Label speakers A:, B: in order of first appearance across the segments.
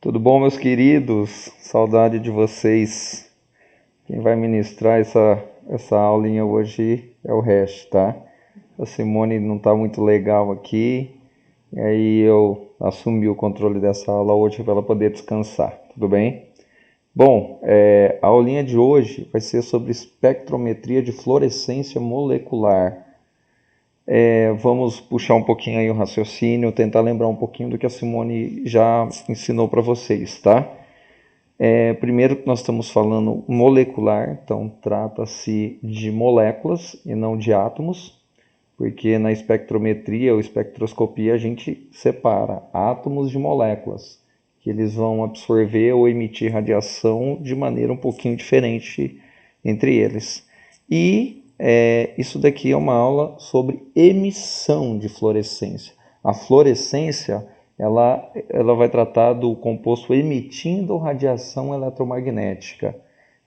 A: Tudo bom, meus queridos? Saudade de vocês. Quem vai ministrar essa aulinha hoje é o Hash, tá? A Simone não tá muito legal aqui, e aí eu assumi o controle dessa aula hoje para ela poder descansar, tudo bem? Bom, a aulinha de hoje vai ser sobre espectrometria de fluorescência molecular. Vamos puxar um pouquinho aí o raciocínio, tentar lembrar um pouquinho do que a Simone já ensinou para vocês, tá? Primeiro, nós estamos falando molecular, então trata-se de moléculas e não de átomos, porque na espectrometria ou espectroscopia a gente separa átomos de moléculas, que eles vão absorver ou emitir radiação de maneira um pouquinho diferente entre eles. E isso daqui é uma aula sobre emissão de fluorescência. A fluorescência ela vai tratar do composto emitindo radiação eletromagnética.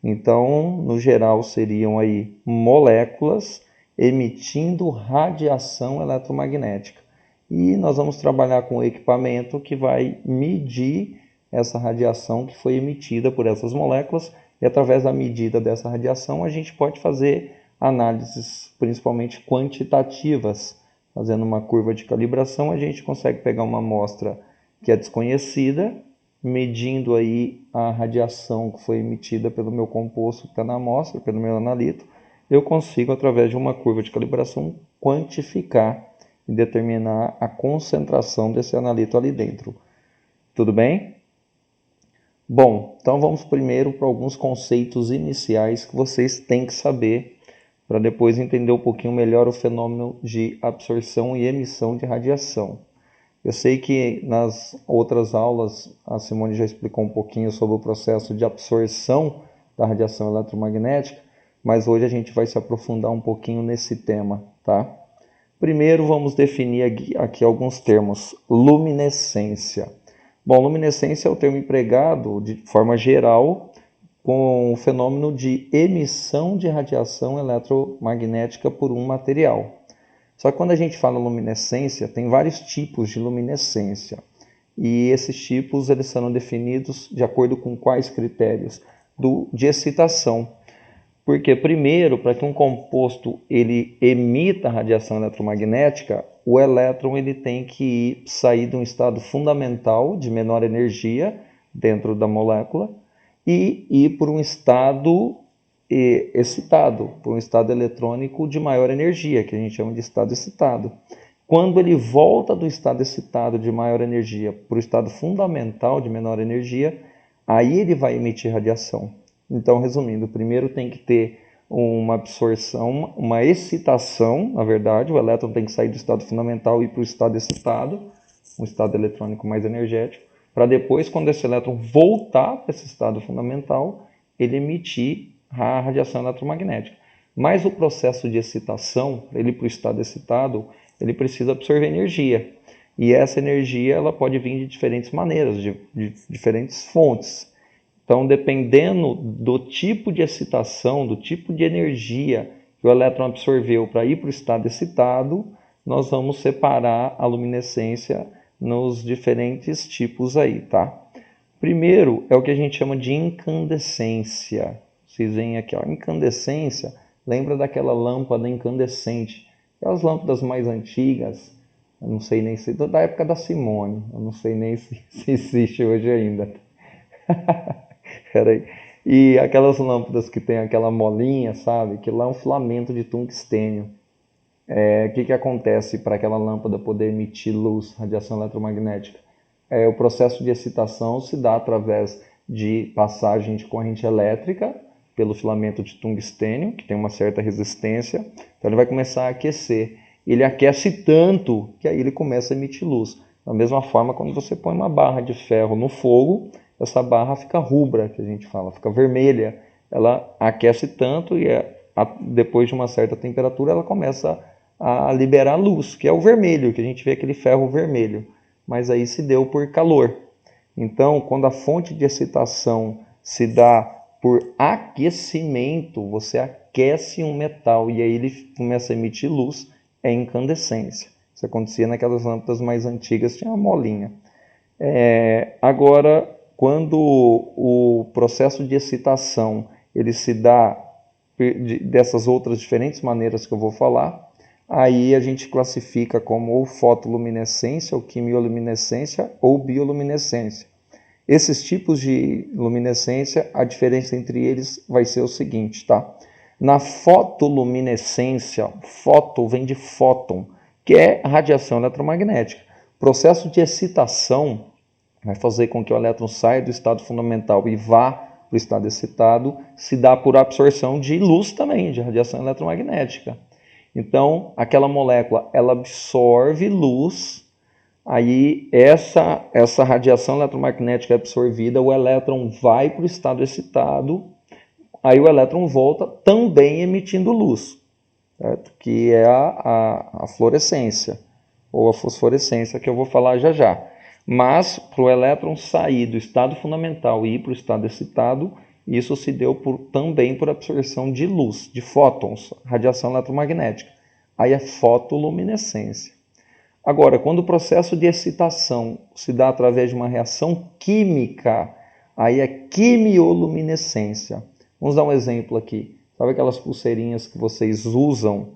A: Então, no geral, seriam aí moléculas emitindo radiação eletromagnética. E nós vamos trabalhar com o equipamento que vai medir essa radiação que foi emitida por essas moléculas, e através da medida dessa radiação a gente pode fazer análises principalmente quantitativas. Fazendo uma curva de calibração, a gente consegue pegar uma amostra que é desconhecida, medindo aí a radiação que foi emitida pelo meu composto que está na amostra, pelo meu analito, eu consigo, através de uma curva de calibração, quantificar e determinar a concentração desse analito ali dentro. Tudo bem? Bom, então vamos primeiro para alguns conceitos iniciais que vocês têm que saber para depois entender um pouquinho melhor o fenômeno de absorção e emissão de radiação. Eu sei que nas outras aulas a Simone já explicou um pouquinho sobre o processo de absorção da radiação eletromagnética, mas hoje a gente vai se aprofundar um pouquinho nesse tema, tá? Primeiro vamos definir aqui alguns termos. Luminescência. Bom, luminescência é o termo empregado de forma geral com o fenômeno de emissão de radiação eletromagnética por um material. Só que quando a gente fala luminescência, tem vários tipos de luminescência. E esses tipos eles serão definidos de acordo com quais critérios? De excitação. Porque primeiro, para que um composto ele emita radiação eletromagnética, o elétron ele tem que sair de um estado fundamental de menor energia dentro da molécula e ir por um estado excitado, por um estado eletrônico de maior energia, que a gente chama de estado excitado. Quando ele volta do estado excitado de maior energia para o estado fundamental de menor energia, aí ele vai emitir radiação. Então, resumindo, primeiro tem que ter uma absorção, uma excitação, na verdade, o elétron tem que sair do estado fundamental e ir para o estado excitado, um estado eletrônico mais energético, para depois, quando esse elétron voltar para esse estado fundamental, ele emitir a radiação eletromagnética. Mas o processo de excitação, ele para o estado excitado, ele precisa absorver energia. E essa energia ela pode vir de diferentes maneiras, de diferentes fontes. Então, dependendo do tipo de excitação, do tipo de energia que o elétron absorveu para ir para o estado excitado, nós vamos separar a luminescência nos diferentes tipos aí, tá? Primeiro é o que a gente chama de incandescência. Vocês veem aqui, ó, incandescência, lembra daquela lâmpada incandescente. Aquelas lâmpadas mais antigas, eu não sei nem se... da época da Simone, eu não sei nem se existe hoje ainda. Peraí. E aquelas lâmpadas que tem aquela molinha, sabe? Que lá é um filamento de tungstênio. O que acontece para aquela lâmpada poder emitir luz, radiação eletromagnética? O processo de excitação se dá através de passagem de corrente elétrica pelo filamento de tungstênio, que tem uma certa resistência. Então ele vai começar a aquecer. Ele aquece tanto que aí ele começa a emitir luz. Da mesma forma, quando você põe uma barra de ferro no fogo, essa barra fica rubra, que a gente fala, fica vermelha. Ela aquece tanto e depois de uma certa temperatura ela começa a liberar luz, que é o vermelho, que a gente vê aquele ferro vermelho. Mas aí se deu por calor. Então, quando a fonte de excitação se dá por aquecimento, você aquece um metal e aí ele começa a emitir luz, é incandescência. Isso acontecia naquelas lâmpadas mais antigas, tinha uma molinha. Agora, quando o processo de excitação ele se dá dessas outras diferentes maneiras que eu vou falar, aí a gente classifica como ou fotoluminescência, ou quimioluminescência, ou bioluminescência. Esses tipos de luminescência, a diferença entre eles vai ser o seguinte, tá? Na fotoluminescência, foto vem de fóton, que é radiação eletromagnética. O processo de excitação vai fazer com que o elétron saia do estado fundamental e vá para o estado excitado, se dá por absorção de luz também, de radiação eletromagnética. Então, aquela molécula, ela absorve luz, aí essa radiação eletromagnética é absorvida, o elétron vai para o estado excitado, aí o elétron volta também emitindo luz, certo? Que é a fluorescência, ou a fosforescência, que eu vou falar já já. Mas, para o elétron sair do estado fundamental e ir para o estado excitado, isso se deu também por absorção de luz, de fótons, radiação eletromagnética. Aí é fotoluminescência. Agora, quando o processo de excitação se dá através de uma reação química, aí é quimioluminescência. Vamos dar um exemplo aqui. Sabe aquelas pulseirinhas que vocês usam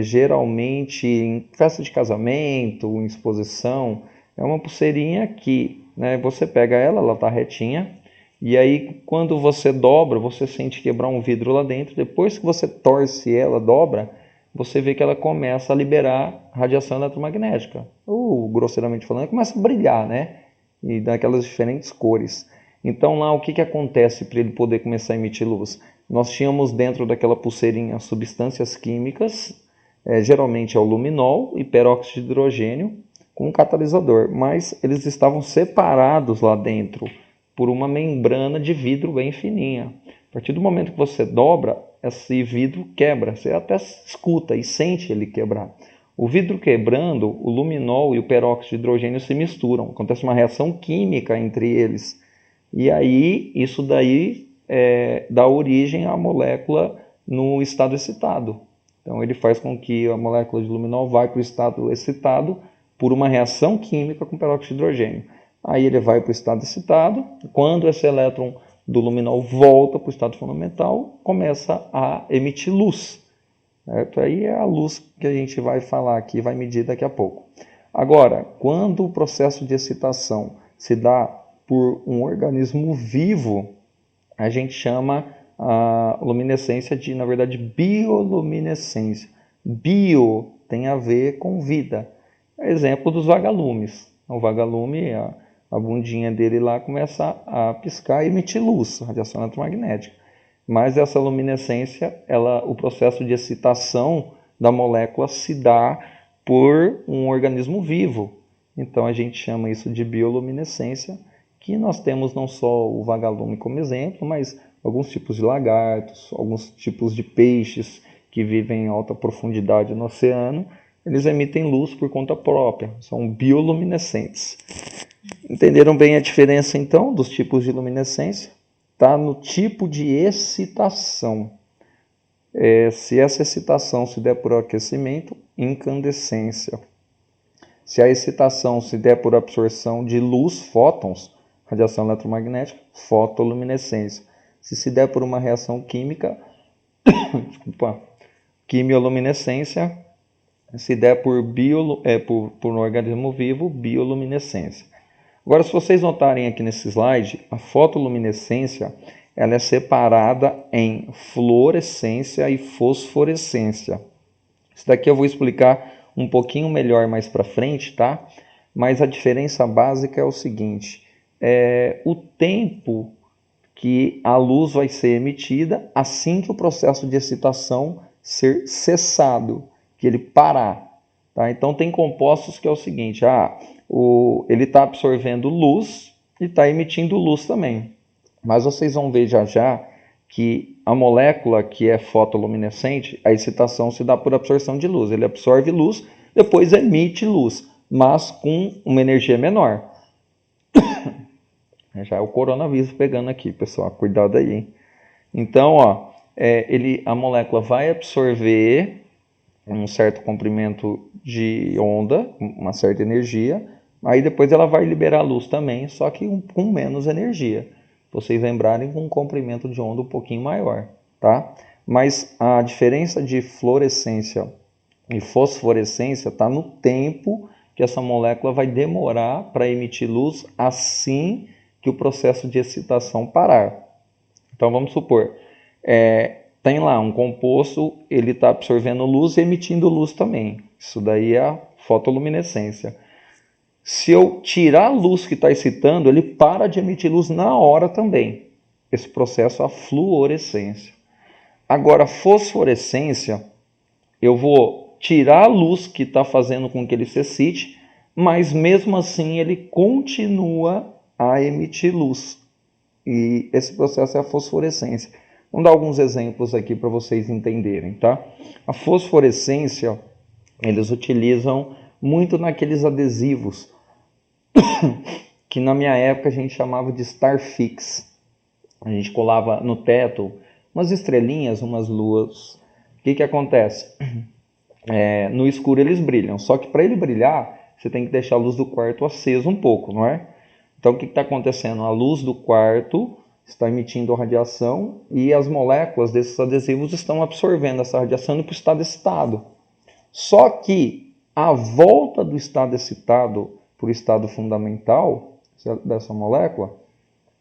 A: geralmente em festa de casamento, em exposição? É uma pulseirinha que, né, você pega ela está retinha, e aí quando você dobra, você sente quebrar um vidro lá dentro. Depois que você torce ela, dobra, você vê que ela começa a liberar radiação eletromagnética. Ou, grosseiramente falando, começa a brilhar, né? E daquelas diferentes cores. Então lá o que acontece para ele poder começar a emitir luz? Nós tínhamos dentro daquela pulseirinha substâncias químicas, geralmente é o luminol e peróxido de hidrogênio, com um catalisador, mas eles estavam separados lá dentro por uma membrana de vidro bem fininha. A partir do momento que você dobra, esse vidro quebra, você até escuta e sente ele quebrar. O vidro quebrando, o luminol e o peróxido de hidrogênio se misturam, acontece uma reação química entre eles, e aí isso daí dá origem à molécula no estado excitado. Então ele faz com que a molécula de luminol vá para o estado excitado por uma reação química com peróxido de hidrogênio. Aí ele vai para o estado excitado, quando esse elétron do luminol volta para o estado fundamental, começa a emitir luz. Certo? Aí é a luz que a gente vai falar aqui, vai medir daqui a pouco. Agora, quando o processo de excitação se dá por um organismo vivo, a gente chama a luminescência de, na verdade, bioluminescência. Bio tem a ver com vida. Exemplo dos vagalumes. O vagalume, a bundinha dele lá começa a piscar e emitir luz, radiação eletromagnética. Mas essa luminescência, o processo de excitação da molécula se dá por um organismo vivo. Então a gente chama isso de bioluminescência, que nós temos não só o vagalume como exemplo, mas alguns tipos de lagartos, alguns tipos de peixes que vivem em alta profundidade no oceano, eles emitem luz por conta própria, são bioluminescentes. Entenderam bem a diferença então dos tipos de luminescência? Está no tipo de excitação. Se essa excitação se der por aquecimento, incandescência. Se a excitação se der por absorção de luz, fótons, radiação eletromagnética, fotoluminescência. Se der por uma reação química, quimioluminescência. Se der por um organismo vivo, bioluminescência. Agora, se vocês notarem aqui nesse slide, a fotoluminescência ela é separada em fluorescência e fosforescência. Isso daqui eu vou explicar um pouquinho melhor mais para frente, tá? Mas a diferença básica é o seguinte: o tempo que a luz vai ser emitida assim que o processo de excitação ser cessado, que ele parar. Tá? Então tem compostos que é o seguinte, ele está absorvendo luz e está emitindo luz também. Mas vocês vão ver já já que a molécula que é fotoluminescente, a excitação se dá por absorção de luz. Ele absorve luz, depois emite luz, mas com uma energia menor. Já é o coronavírus pegando aqui, pessoal. Cuidado aí, hein? Então, a molécula vai absorver um certo comprimento de onda, uma certa energia, Aí depois ela vai liberar luz também, só que com menos energia. Vocês lembrarem, com um comprimento de onda um pouquinho maior, tá? Mas a diferença de fluorescência e fosforescência está no tempo que essa molécula vai demorar para emitir luz assim que o processo de excitação parar. Então vamos supor, tem lá um composto, ele está absorvendo luz e emitindo luz também. Isso daí é a fotoluminescência. Se eu tirar a luz que está excitando, ele para de emitir luz na hora também. Esse processo é a fluorescência. Agora, a fosforescência, eu vou tirar a luz que está fazendo com que ele se excite, mas mesmo assim ele continua a emitir luz. E esse processo é a fosforescência. Vamos dar alguns exemplos aqui para vocês entenderem, tá? A fosforescência, eles utilizam muito naqueles adesivos que na minha época a gente chamava de Starfix. A gente colava no teto umas estrelinhas, umas luas. O que acontece? No escuro eles brilham, só que para ele brilhar, você tem que deixar a luz do quarto acesa um pouco, não é? Então o que está acontecendo? A luz do quarto está emitindo radiação e as moléculas desses adesivos estão absorvendo essa radiação para o estado excitado. Só que a volta do estado excitado para o estado fundamental dessa molécula,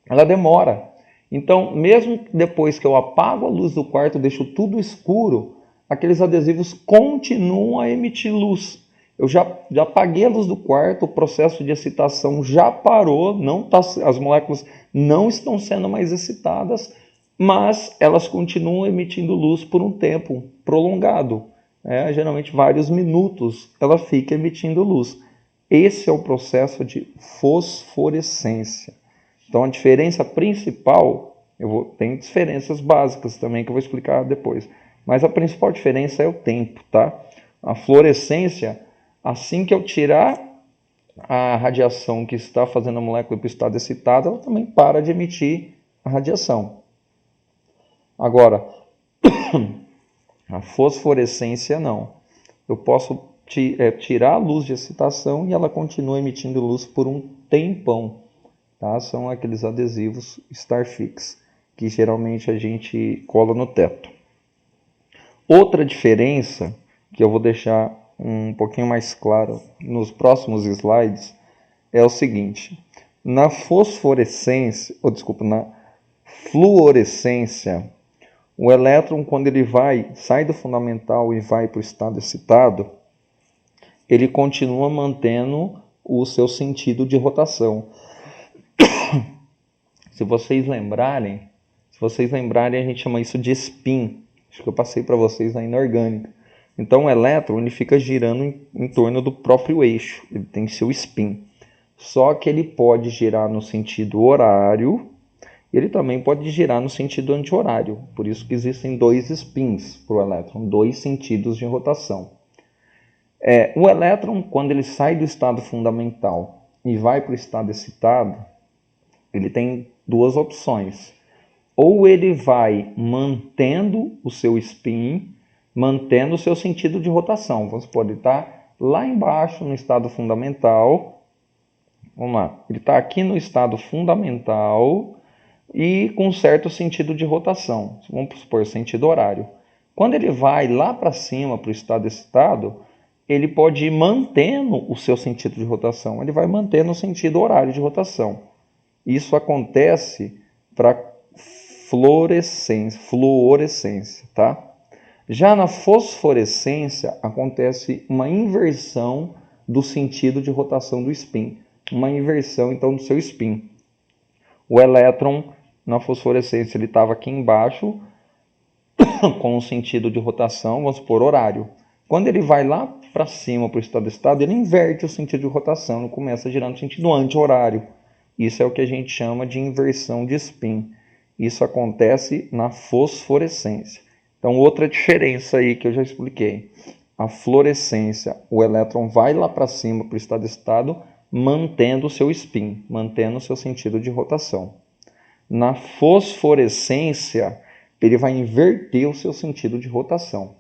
A: ela demora. Então, mesmo depois que eu apago a luz do quarto, deixo tudo escuro, aqueles adesivos continuam a emitir luz. Eu já apaguei a luz do quarto, o processo de excitação já parou, as moléculas não estão sendo mais excitadas, mas elas continuam emitindo luz por um tempo prolongado. Geralmente vários minutos ela fica emitindo luz. Esse é o processo de fosforescência. Então a diferença principal, tem diferenças básicas também que eu vou explicar depois, mas a principal diferença é o tempo, tá? A fluorescência, assim que eu tirar a radiação que está fazendo a molécula para o estado excitado, ela também para de emitir a radiação. Agora, a fosforescência não. Eu posso tirar a luz de excitação e ela continua emitindo luz por um tempão. Tá? São aqueles adesivos Starfix, que geralmente a gente cola no teto. Outra diferença, que eu vou deixar um pouquinho mais claro nos próximos slides, é o seguinte. Na fluorescência, o elétron, quando ele sai do fundamental e vai para o estado excitado, ele continua mantendo o seu sentido de rotação. Se vocês lembrarem, a gente chama isso de spin. Acho que eu passei para vocês na inorgânica. Então o elétron ele fica girando em torno do próprio eixo, ele tem seu spin. Só que ele pode girar no sentido horário, ele também pode girar no sentido anti-horário. Por isso que existem dois spins para o elétron, dois sentidos de rotação. O elétron, quando ele sai do estado fundamental e vai para o estado excitado, ele tem duas opções. Ou ele vai mantendo o seu spin, mantendo o seu sentido de rotação. Vamos supor, ele está lá embaixo no estado fundamental. Vamos lá, ele está aqui no estado fundamental e com um certo sentido de rotação. Vamos supor, sentido horário. Quando ele vai lá para cima, para o estado excitado, ele pode ir mantendo o seu sentido de rotação. Ele vai mantendo o sentido horário de rotação. Isso acontece para fluorescência, tá? Já na fosforescência acontece uma inversão do sentido de rotação do spin, uma inversão então do seu spin. O elétron na fosforescência ele estava aqui embaixo com o sentido de rotação, vamos supor horário. Quando ele vai lá para cima para o estado excitado, ele inverte o sentido de rotação e começa a girar no sentido anti-horário. Isso é o que a gente chama de inversão de spin. Isso acontece na fosforescência. Então, outra diferença aí que eu já expliquei. A fluorescência, o elétron vai lá para cima para o estado excitado, mantendo o seu spin, mantendo o seu sentido de rotação. Na fosforescência, ele vai inverter o seu sentido de rotação.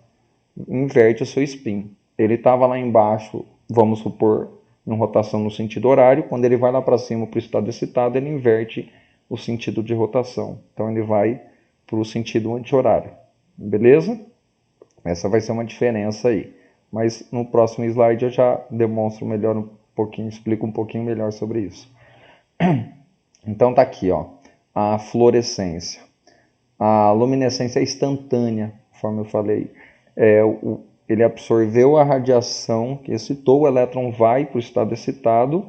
A: Inverte o seu spin. Ele estava lá embaixo, vamos supor, em rotação no sentido horário. Quando ele vai lá para cima para o estado excitado, ele inverte o sentido de rotação. Então ele vai para o sentido anti-horário. Beleza? Essa vai ser uma diferença aí. Mas no próximo slide eu já demonstro melhor um pouquinho, explico um pouquinho melhor sobre isso. Então tá aqui, ó, a fluorescência. A luminescência é instantânea, conforme eu falei. Ele absorveu a radiação que excitou, o elétron vai para o estado excitado,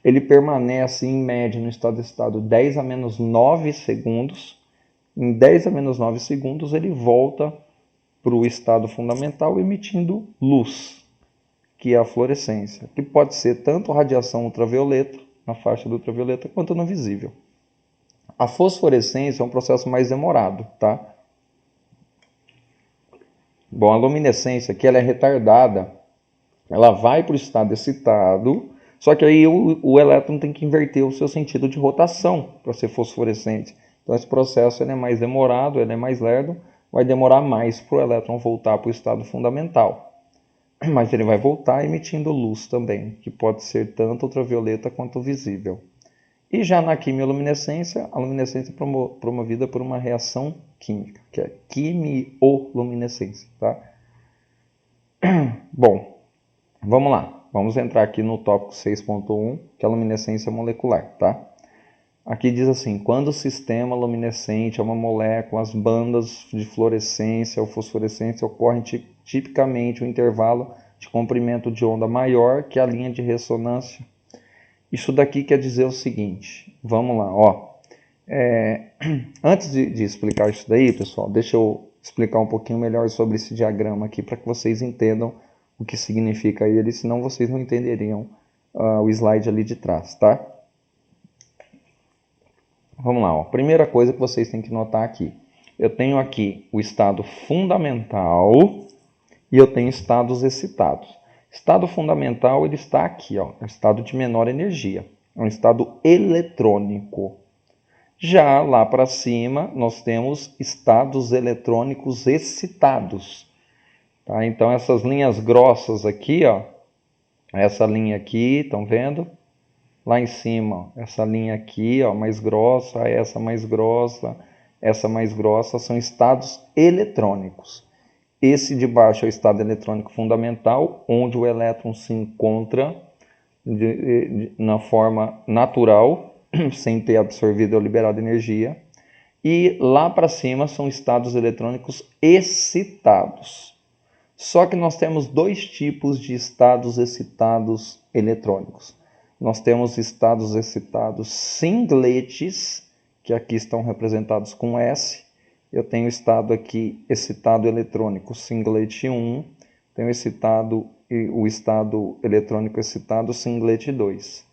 A: ele permanece em média no estado excitado 10 a menos 9 segundos. Em 10 a menos 9 segundos ele volta para o estado fundamental emitindo luz, que é a fluorescência, que pode ser tanto radiação ultravioleta, na faixa do ultravioleta, quanto no visível. A fosforescência é um processo mais demorado, tá? Bom, a luminescência aqui ela é retardada, ela vai para o estado excitado, só que aí o elétron tem que inverter o seu sentido de rotação para ser fosforescente. Então esse processo ele é mais demorado, ele é mais lerdo, vai demorar mais para o elétron voltar para o estado fundamental. Mas ele vai voltar emitindo luz também, que pode ser tanto ultravioleta quanto visível. E já na quimioluminescência, a luminescência é promovida por uma reação química, que é quimioluminescência, tá? Bom, vamos lá. Vamos entrar aqui no tópico 6.1, que é a luminescência molecular, tá? Aqui diz assim, quando o sistema luminescente é uma molécula, as bandas de fluorescência ou fosforescência ocorrem tipicamente um intervalo de comprimento de onda maior que a linha de ressonância. Isso daqui quer dizer o seguinte, vamos lá, ó. Antes de explicar isso daí, pessoal, deixa eu explicar um pouquinho melhor sobre esse diagrama aqui para que vocês entendam o que significa ele, senão vocês não entenderiam o slide ali de trás, tá? Vamos lá, ó. Primeira coisa que vocês têm que notar aqui. Eu tenho aqui o estado fundamental e eu tenho estados excitados. Estado fundamental ele está aqui, ó, é o estado de menor energia, é um estado eletrônico. Já lá para cima nós temos estados eletrônicos excitados. Tá? Então essas linhas grossas aqui, ó, essa linha aqui, estão vendo? Lá em cima, ó, essa linha aqui, ó, mais grossa, essa mais grossa, essa mais grossa, são estados eletrônicos. Esse de baixo é o estado eletrônico fundamental, onde o elétron se encontra na forma natural, sem ter absorvido ou liberado energia. E lá para cima são estados eletrônicos excitados. Só que nós temos dois tipos de estados excitados eletrônicos. Nós temos estados excitados singletes, que aqui estão representados com S. Eu tenho estado aqui excitado eletrônico singlet 1, tenho o estado eletrônico excitado singlet 2.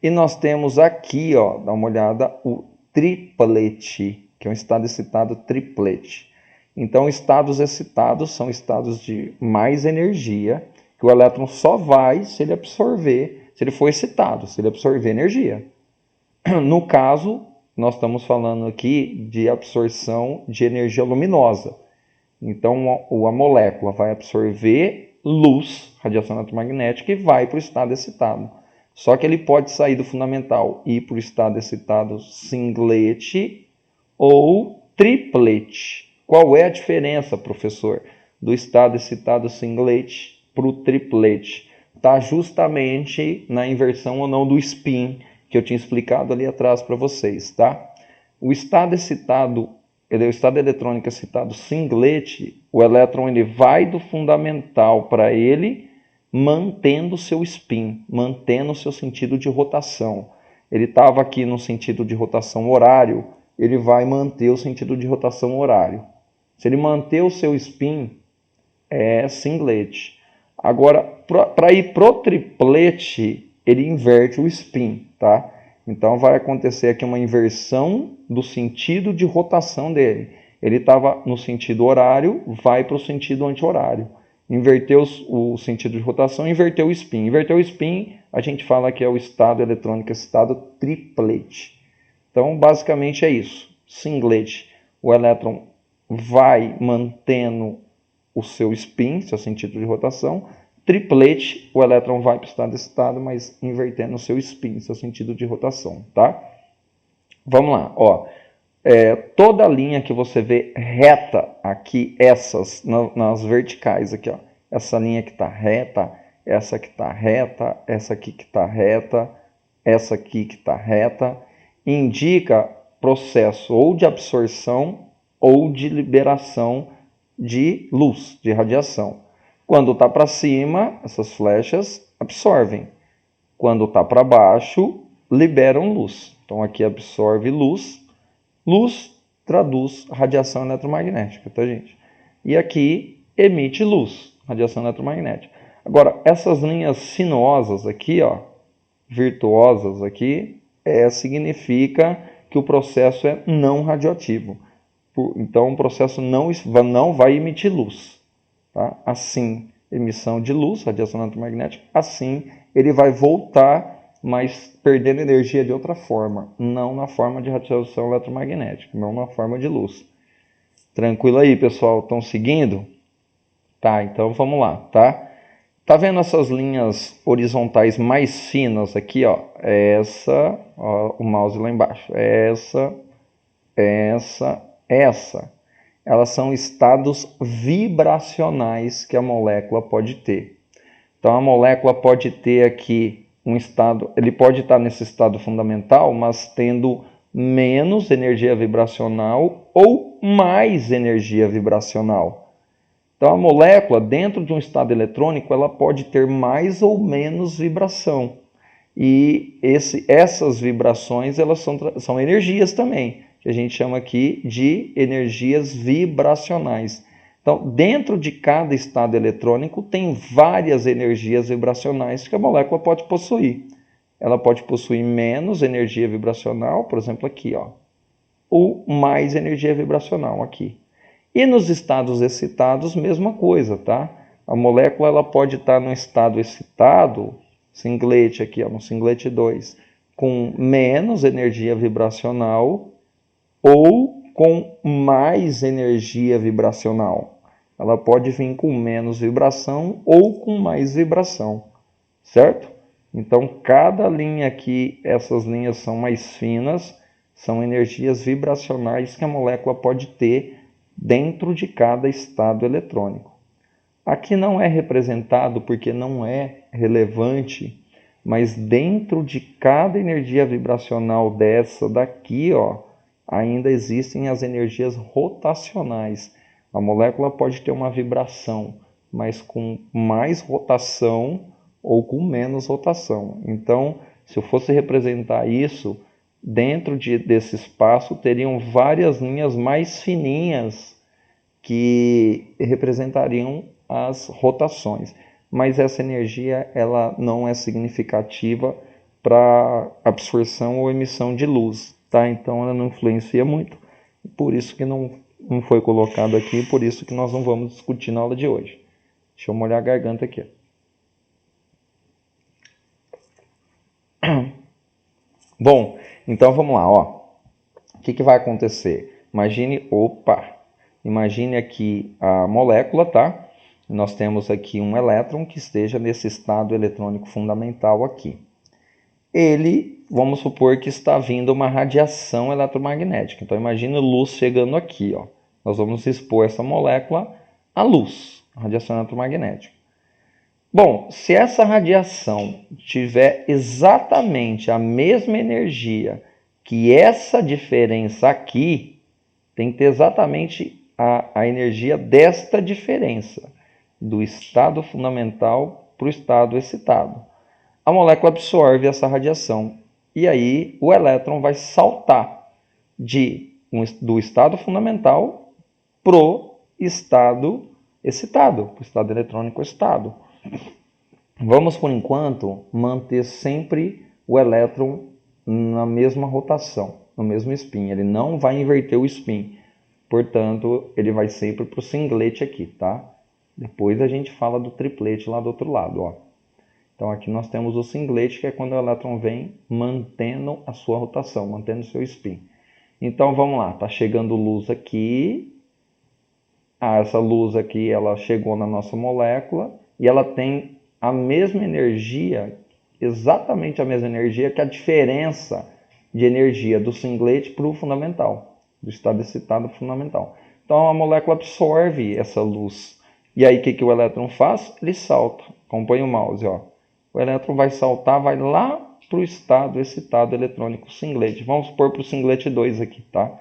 A: E nós temos aqui, ó, dá uma olhada, o triplet, que é um estado excitado triplet. Então, estados excitados são estados de mais energia, que o elétron só vai se ele absorver, se ele for excitado, se ele absorver energia. No caso, nós estamos falando aqui de absorção de energia luminosa. Então, a molécula vai absorver luz, radiação eletromagnética, e vai para o estado excitado. Só que ele pode sair do fundamental e ir para o estado excitado singlet ou triplet. Qual é a diferença, professor, do estado excitado singlet para o triplet? Está justamente na inversão ou não do spin, que eu tinha explicado ali atrás para vocês, tá? O estado excitado, o estado eletrônico excitado singlet, o elétron ele vai do fundamental para ele, mantendo seu spin, mantendo o seu sentido de rotação. Ele estava aqui no sentido de rotação horário, ele vai manter o sentido de rotação horário. Se ele manter o seu spin, é singlet. Agora, para ir pro triplet, ele inverte o spin, tá? Então vai acontecer aqui uma inversão do sentido de rotação dele. Ele estava no sentido horário, vai para o sentido anti-horário. Inverteu o sentido de rotação, inverteu o spin. Inverteu o spin, a gente fala que é o estado eletrônico excitado triplet. Então, basicamente é isso. Singlet, o elétron vai mantendo o seu spin, seu sentido de rotação. triplete, o elétron vai para o estado excitado, mas invertendo o seu spin, seu sentido de rotação, tá? Vamos lá, ó. Toda linha que você vê reta aqui, essas nas verticais aqui, ó. Essa linha que está reta, essa que está reta, essa aqui que está reta, essa aqui que está reta, indica processo ou de absorção ou de liberação de luz, de radiação. Quando está para cima, essas flechas absorvem. Quando está para baixo, liberam luz. Então aqui absorve luz. Luz traduz radiação eletromagnética, tá, gente? E aqui emite luz, radiação eletromagnética. Agora, essas linhas sinuosas aqui, ó, virtuosas aqui, significa que o processo é não radioativo. Então, o processo não vai emitir luz. Tá? Assim, emissão de luz, radiação eletromagnética, assim ele vai voltar, mas perdendo energia de outra forma, não na forma de radiação eletromagnética, não na forma de luz. Tranquilo aí, pessoal? Estão seguindo? Tá, então vamos lá, tá? Tá vendo essas linhas horizontais mais finas aqui, ó? Essa, ó, o mouse lá embaixo. Essa. Elas são estados vibracionais que a molécula pode ter. Então a molécula pode ter aqui um estado, ele pode estar nesse estado fundamental, mas tendo menos energia vibracional ou mais energia vibracional. Então a molécula, dentro de um estado eletrônico, ela pode ter mais ou menos vibração. E essas vibrações, elas são energias também, que a gente chama aqui de energias vibracionais. Então, dentro de cada estado eletrônico, tem várias energias vibracionais que a molécula pode possuir. Ela pode possuir menos energia vibracional, por exemplo, aqui, ó, ou mais energia vibracional aqui. E nos estados excitados, mesma coisa, tá? A molécula ela pode estar no estado excitado, singlete aqui, ó, no singlete 2, com menos energia vibracional ou com mais energia vibracional. Ela pode vir com menos vibração ou com mais vibração, certo? Então, cada linha aqui, essas linhas são mais finas, são energias vibracionais que a molécula pode ter dentro de cada estado eletrônico. Aqui não é representado porque não é relevante, mas dentro de cada energia vibracional dessa daqui, ó, ainda existem as energias rotacionais. A molécula pode ter uma vibração, mas com mais rotação ou com menos rotação. Então, se eu fosse representar isso, dentro desse espaço teriam várias linhas mais fininhas que representariam as rotações. Mas essa energia ela não é significativa para absorção ou emissão de luz, tá? Então ela não influencia muito, por isso que não foi colocado aqui, por isso que nós não vamos discutir na aula de hoje. Deixa eu molhar a garganta aqui. Bom, então vamos lá, ó. O que vai acontecer? Imagine aqui a molécula, tá? Nós temos aqui um elétron que esteja nesse estado eletrônico fundamental aqui. Ele, vamos supor que está vindo uma radiação eletromagnética. Então imagine luz chegando aqui, ó. Nós vamos expor essa molécula à luz, a radiação eletromagnética. Bom, se essa radiação tiver exatamente a mesma energia que essa diferença aqui, tem que ter exatamente a energia desta diferença, do estado fundamental para o estado excitado. A molécula absorve essa radiação e aí o elétron vai saltar do estado fundamental para o estado excitado, para o estado eletrônico excitado. Vamos, por enquanto, manter sempre o elétron na mesma rotação, no mesmo spin. Ele não vai inverter o spin. Portanto, ele vai sempre para o singlete aqui, tá? Depois a gente fala do triplete lá do outro lado, ó. Então aqui nós temos o singlete, que é quando o elétron vem mantendo a sua rotação, mantendo o seu spin. Então vamos lá, tá chegando luz aqui. Essa luz aqui, ela chegou na nossa molécula e ela tem a mesma energia, exatamente a mesma energia que a diferença de energia do singlet para o fundamental, do estado excitado para o fundamental. Então a molécula absorve essa luz. E aí o que o elétron faz? Ele salta. Acompanha o mouse, ó. O elétron vai saltar, vai lá para o estado excitado eletrônico singlet. Vamos supor para o singlet 2 aqui, tá?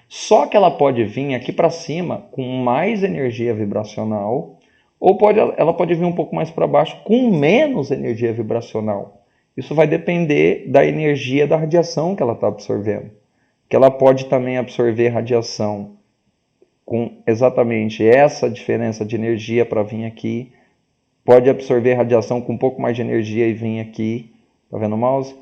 A: Só que ela pode vir aqui para cima com mais energia vibracional, ou ela pode vir um pouco mais para baixo com menos energia vibracional. Isso vai depender da energia da radiação que ela está absorvendo. Que ela pode também absorver radiação com exatamente essa diferença de energia para vir aqui. Pode absorver radiação com um pouco mais de energia e vir aqui. Tá vendo o mouse?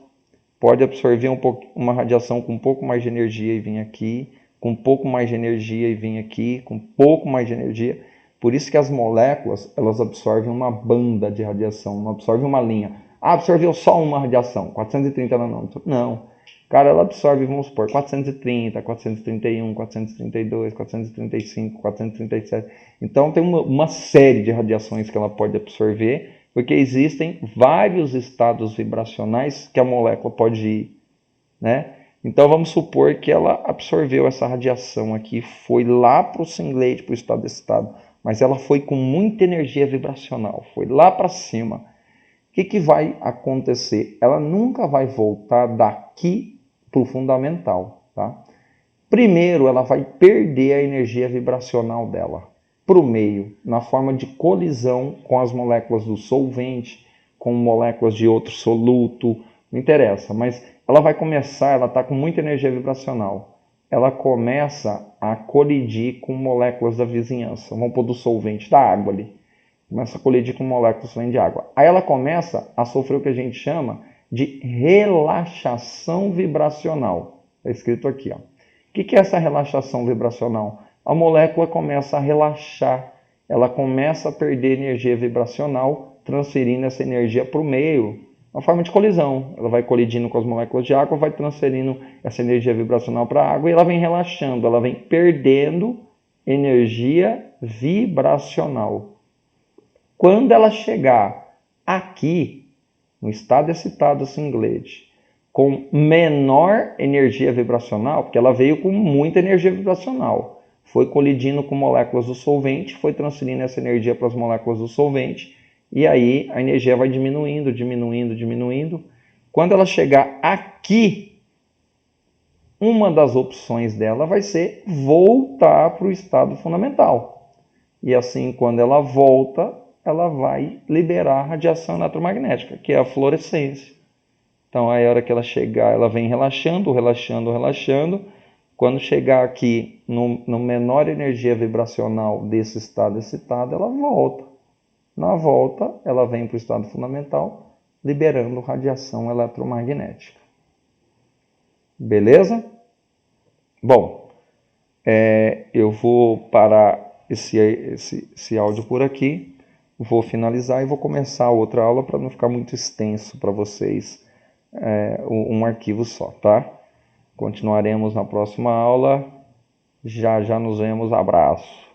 A: Pode absorver uma radiação com um pouco mais de energia e vir aqui. Com um pouco mais de energia e vir aqui. Com um pouco mais de energia. Por isso que as moléculas, elas absorvem uma banda de radiação, não absorvem uma linha. Ah, absorveu só uma radiação, 430 nanômetros. Não. Cara, ela absorve, vamos supor, 430, 431, 432, 435, 437. Então tem uma série de radiações que ela pode absorver, porque existem vários estados vibracionais que a molécula pode ir, né? Então vamos supor que ela absorveu essa radiação aqui, foi lá para o singlet, para o estado excitado, mas ela foi com muita energia vibracional, foi lá para cima. O que vai acontecer? Ela nunca vai voltar daqui para o fundamental, tá? Primeiro, ela vai perder a energia vibracional dela para o meio, na forma de colisão com as moléculas do solvente, com moléculas de outro soluto, não interessa, mas ela vai começar, ela está com muita energia vibracional, ela começa a colidir com moléculas da vizinhança, vamos pôr do solvente, da água ali, começa a colidir com moléculas de água. Aí ela começa a sofrer o que a gente chama de relaxação vibracional. Está escrito aqui, ó. O que é essa relaxação vibracional? A molécula começa a relaxar, ela começa a perder energia vibracional, transferindo essa energia para o meio, uma forma de colisão. Ela vai colidindo com as moléculas de água, vai transferindo essa energia vibracional para a água e ela vem relaxando, ela vem perdendo energia vibracional. Quando ela chegar aqui, no estado excitado singlet, com menor energia vibracional, porque ela veio com muita energia vibracional, foi colidindo com moléculas do solvente, foi transferindo essa energia para as moléculas do solvente, e aí a energia vai diminuindo, diminuindo, diminuindo. Quando ela chegar aqui, uma das opções dela vai ser voltar para o estado fundamental. E assim, quando ela volta, ela vai liberar a radiação eletromagnética, que é a fluorescência. Então, aí a hora que ela chegar, ela vem relaxando, relaxando, relaxando. Quando chegar aqui no menor energia vibracional desse estado excitado, ela volta. Na volta, ela vem para o estado fundamental, liberando radiação eletromagnética. Beleza? Bom, eu vou parar esse áudio por aqui. Vou finalizar e vou começar outra aula para não ficar muito extenso para vocês, um arquivo só, tá? Continuaremos na próxima aula. Já nos vemos. Abraço.